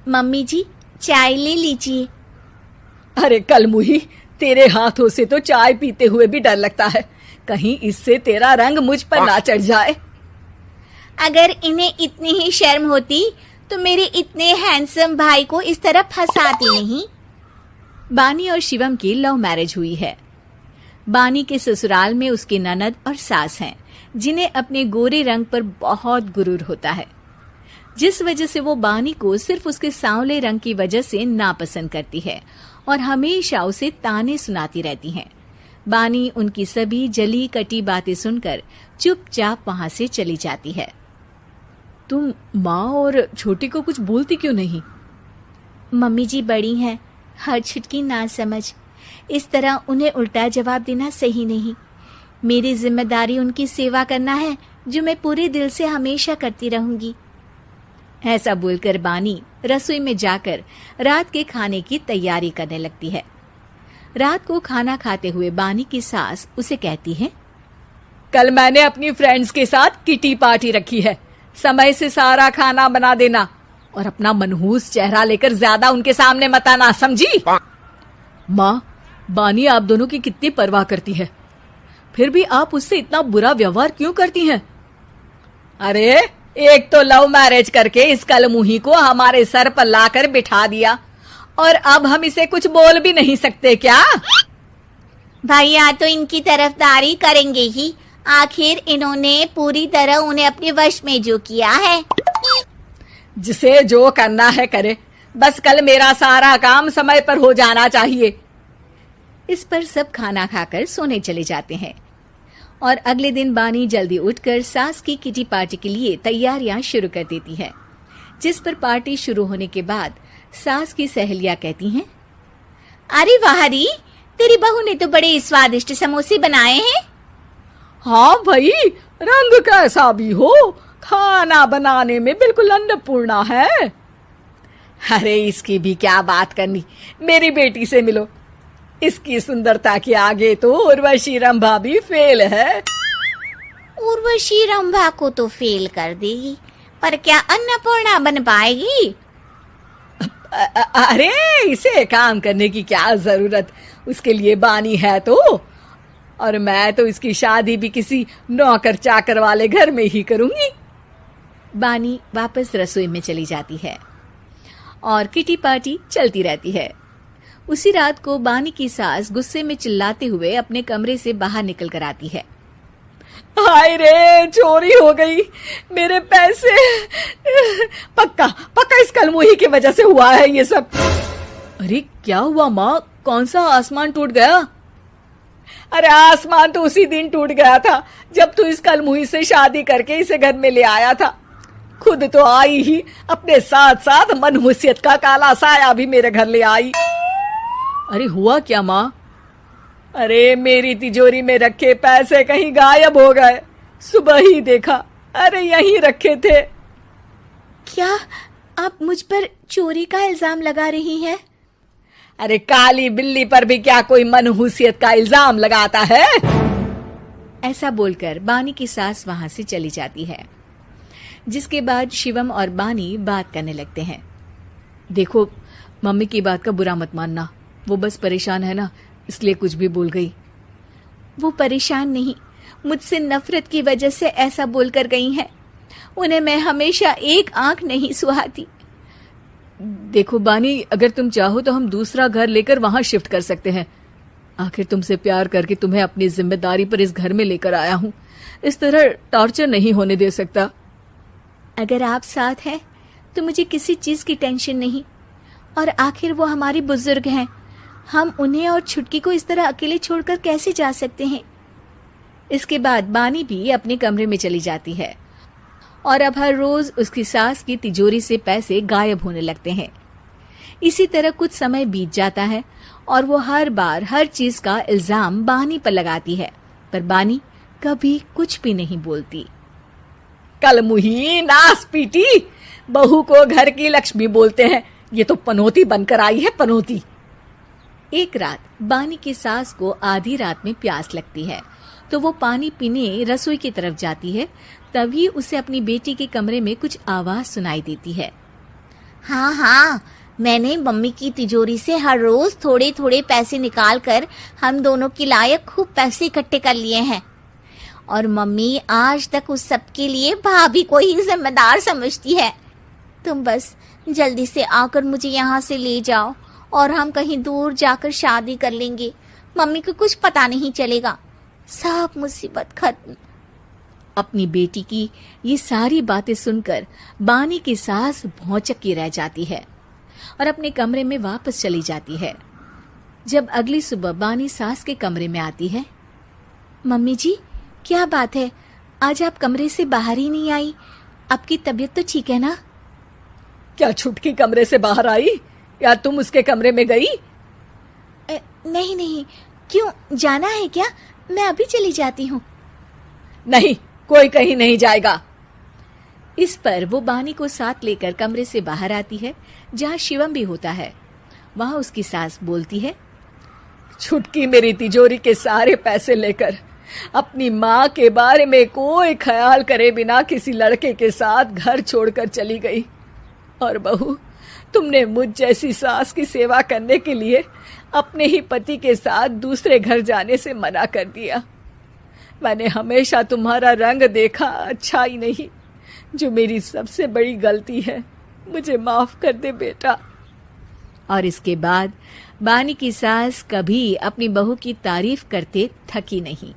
Mummy जी, चाय ले लीजिए। अरे कलमुही, तेरे हाथों से तो चाय पीते हुए भी डर लगता है, कहीं इससे तेरा रंग मुझ पर ना चढ़ जाए। अगर इन्हें इतनी ही शर्म होती तो मेरे इतने हैंडसम भाई को इस तरह फंसाती नहीं। बानी और शिवम की लव मैरिज हुई है। बानी के ससुराल में उसकी ननद और सास हैं, जिन्हें अपने गोरे रंग पर बहुत गुरूर होता है, जिस वजह से वो बानी को सिर्फ उसके सांवले रंग की वजह से नापसंद करती है और हमेशा उसे ताने सुनाती रहती हैं। बानी उनकी सभी जली कटी बातें सुनकर चुपचाप वहां से चली जाती है। तुम माँ और छोटी को कुछ बोलती क्यों नहीं? मम्मी जी बड़ी हैं, हर छुटकी ना समझ, इस तरह उन्हें उल्टा जवाब देना सही नहीं। मेरी जिम्मेदारी उनकी सेवा करना है, जो मैं पूरे दिल से हमेशा करती रहूंगी। ऐसा बोलकर बानी रसोई में जाकर रात के खाने की तैयारी करने लगती है। रात को खाना खाते हुए बानी की सास उसे कहती है, कल मैंने अपनी फ्रेंड्स के साथ किटी पार्टी रखी है, समय से सारा खाना बना देना और अपना मनहूस चेहरा लेकर ज्यादा उनके सामने मत आना, समझी? माँ, बानी आप दोनों की कितनी परवाह करती है, फिर भी आप उससे इतना बुरा व्यवहार क्यों करती हैं? अरे एक तो लव मैरिज करके इस कलमुही को हमारे सर पर लाकर बिठा दिया और अब हम इसे कुछ बोल भी नहीं सकते क्या? भैया तो इनकी तरफदारी करेंगे ही, आखिर इन्होंने पूरी तरह उन्हें अपने वश में जो किया है। जिसे जो करना है करे, बस कल मेरा सारा काम समय पर हो जाना चाहिए। इस पर सब खाना खाकर सोने चले जाते हैं और अगले दिन बानी जल्दी उठकर सास की किटी पार्टी के लिए तैयारियां शुरू कर देती है, जिस पर पार्टी शुरू होने के बाद सास की सहेलियां कहती हैं, अरे वाह री, तेरी बहू ने तो बड़े स्वादिष्ट समोसे बनाए हैं। हाँ भाई, रंग कैसा भी हो, खाना बनाने में बिल्कुल अन्नपूर्णा है। अरे इसकी भी क्या बात करनी, मेरी बेटी से मिलो, इसकी सुंदरता के आगे तो उर्वशी रंभा भी फेल है। उर्वशी रंभा को तो फेल कर देगी, पर क्या अन्नपूर्णा बन पाएगी? अरे इसे काम करने की क्या जरूरत, उसके लिए बानी है तो, और मैं तो इसकी शादी भी किसी नौकर चाकर वाले घर में ही करूंगी। बानी वापस रसोई में चली जाती है और किटी पार्टी चलती रहती है। उसी रात को बानी की सास गुस्से में चिल्लाते हुए अपने कमरे से बाहर निकल कर आती है। हाय रे, चोरी हो गई, मेरे पैसे, पक्का पक्का इस कलमुही की वजह से हुआ है ये सब। अरे क्या हुआ माँ, कौन सा आसमान टूट गया? अरे आसमान तो उसी दिन टूट गया था जब तू इस कलमुही से शादी करके इसे घर में ले आया था। खुद तो आई ही, अपने साथ साथ मनहूसियत का काला साया भी मेरे घर ले आई। अरे हुआ क्या माँ? अरे मेरी तिजोरी में रखे पैसे कहीं गायब हो गए, सुबह ही देखा, अरे यहीं रखे थे। क्या आप मुझ पर चोरी का इल्जाम लगा रही हैं? अरे काली बिल्ली पर भी क्या कोई मनहूसियत का इल्जाम लगाता है? ऐसा बोलकर बानी की सास वहां से चली जाती है, जिसके बाद शिवम और बानी बात करने लगते हैं। देखो, मम्मी की बात का बुरा मत मानना, वो बस परेशान है ना, इसलिए कुछ भी बोल गई। वो परेशान नहीं, मुझसे नफरत की वजह से ऐसा बोलकर गई हैं। उन्हें मैं हमेशा एक आंख नहीं सुहाती। देखो बानी, अगर तुम चाहो तो हम दूसरा घर लेकर वहां शिफ्ट कर सकते हैं। आखिर तुमसे प्यार करके तुम्हें अपनी जिम्मेदारी पर इस घर में लेकर आया हूं, इस तरह टॉर्चर नहीं होने दे सकता। अगर आप साथ हैं तो मुझे किसी चीज की टेंशन नहीं, और आखिर वो हमारी बुजुर्ग हैं, हम उन्हें और छुटकी को इस तरह अकेले छोड़कर कैसे जा सकते हैं? इसके बाद बानी भी अपने कमरे में चली जाती है और अब हर रोज उसकी सास की तिजोरी से पैसे गायब होने लगते हैं। इसी तरह कुछ समय बीत जाता है और वो हर बार हर चीज का इल्जाम बानी पर लगाती है, पर बानी कभी कुछ भी नहीं बोलती। कलमुही नास पीटी, बहू को घर की लक्ष्मी बोलते हैं, ये तो पनौती बनकर आई है, पनौती। एक रात बानी की सास को आधी रात में प्यास लगती है, तो वो पानी पीने रसोई की तरफ जाती है। तभी उसे अपनी बेटी के कमरे में कुछ आवाज सुनाई देती है। हाँ हाँ, मैंने मम्मी की तिजोरी से हर रोज थोड़े थोड़े पैसे निकाल कर हम दोनों के लायक खूब पैसे इकट्ठे कर लिए हैं। और मम्मी आज तक उस सब के लिए भाभी को ही जिम्मेदार समझती है। तुम बस जल्दी से आकर मुझे यहाँ से ले जाओ और हम कहीं दूर जाकर शादी कर लेंगे। मम्मी को कुछ पता नहीं चलेगा, सब मुसीबत खत्म। अपनी बेटी की ये सारी बातें सुनकर बानी की सास भौचक्की रह जाती है और अपने कमरे में वापस चली जाती है। जब अगली सुबह बानी सास के कमरे में आती है, मम्मी जी, क्या बात है, आज आप कमरे से बाहर ही नहीं आई? आपकी तबीयत तो ठीक है ना? क्या छुटकी कमरे से बाहर आई या तुम उसके कमरे में गई? नहीं नहीं, क्यों, जाना है क्या? मैं अभी चली जाती हूँ। नहीं, कोई कहीं नहीं जाएगा। इस पर वो बानी को साथ लेकर कमरे से बाहर आती है, जहाँ शिवम भी होता है। वहां उसकी सास बोलती है, छुटकी मेरी तिजोरी के सारे पैसे लेकर अपनी माँ के बारे में कोई ख्याल करे बिना किसी लड़के के साथ घर छोड़कर चली गई। और बहू, तुमने मुझ जैसी सास की सेवा करने के लिए अपने ही पति के साथ दूसरे घर जाने से मना कर दिया। मैंने हमेशा तुम्हारा रंग देखा अच्छा ही नहीं, जो मेरी सबसे बड़ी गलती है। मुझे माफ कर दे बेटा। और इसके बाद बानी की सास कभी अपनी बहू की तारीफ करते थकी नहीं।